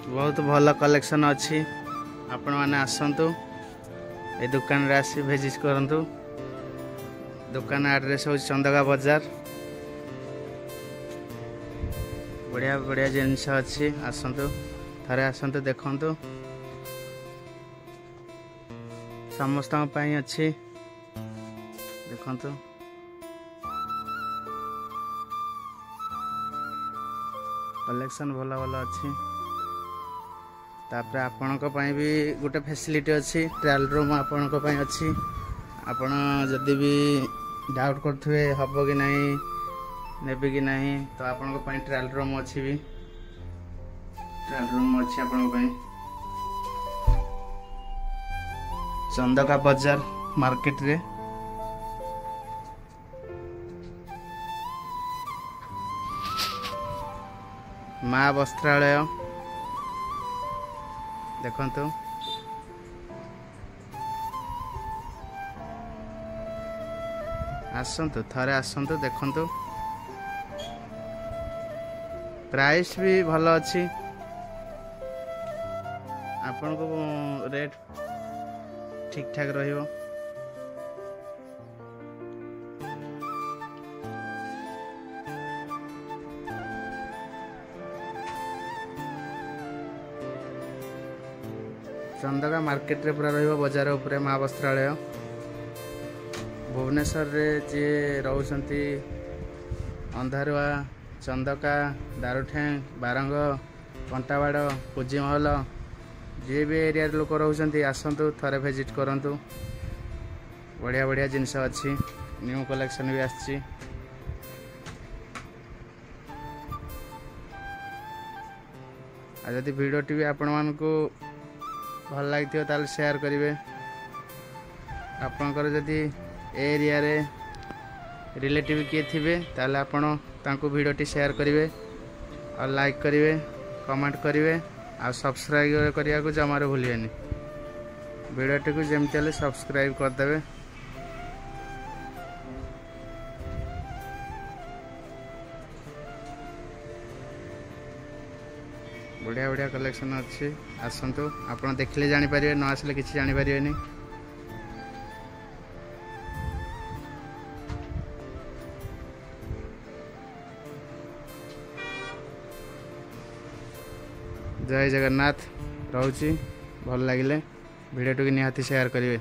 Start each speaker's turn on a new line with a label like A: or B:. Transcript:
A: बहुत भल कलेक्शन अच्छी आपण मैंने आसतु ए दुकान रे आसी विजिट करंतु। दुकान एड्रेस हो चंदका बाजार। बढ़िया बढ़िया जिनस अच्छी आसतु थरे आसतु देखंतु समस्त अच्छी देखंतु। कलेक्शन भल भल अच्छी तापर आपणक भी गोटे फैसिलिटी अच्छी ट्रायल रूम आपणक अच्छी। आपण जदि भी डाउट करथे हम कि नहीं नेबे कि नहीं तो आपणक ट्रायल रूम अच्छी भी ट्रायल रूम अच्छी आपणक चंदका बाजार मार्केट रे। माँ वस्त्रालय देखंतु आसंतु थरे आसंतु देखंतु। प्राइस भी भल अच्छी आपन को रेट ठीक ठाक रहिबो। चंदका मार्केट रे पूरा रहिबो बाजार उपरे माँ वस्त्रालय। भुवनेश्वर रे जे रहउसंती अंधारुआ चंदका दारुठें बारंग कंटाबाड़ पूजी महल जे भी एरिया लोक रहउसंती आसंतु थरे विजिट करंतु। बढ़िया बढ़िया जिनस अच्छी न्यू कलेक्शन भी आछि। आ जदि वीडियो टी आपण मानकू भल लगी ताल शेयर करेंगे। आपणकर जदि एरिया रे रिलेटिव किए थे ताल आपण तांको वीडियो टी शेयर करेंगे और लाइक करेंगे कमेंट करेंगे और सब्सक्राइब करने को जमार भूलिएनि। वीडियो टी को जमती हेल्ले सब्सक्राइब करदे। बढ़िया बढ़िया कलेक्शन अच्छी आसतु आपड़ देखले जानीपर न आसले कि जानीपर। जय जगन्नाथ। रोची भल लगे वीडियो टी निहाती शेयर करेंगे।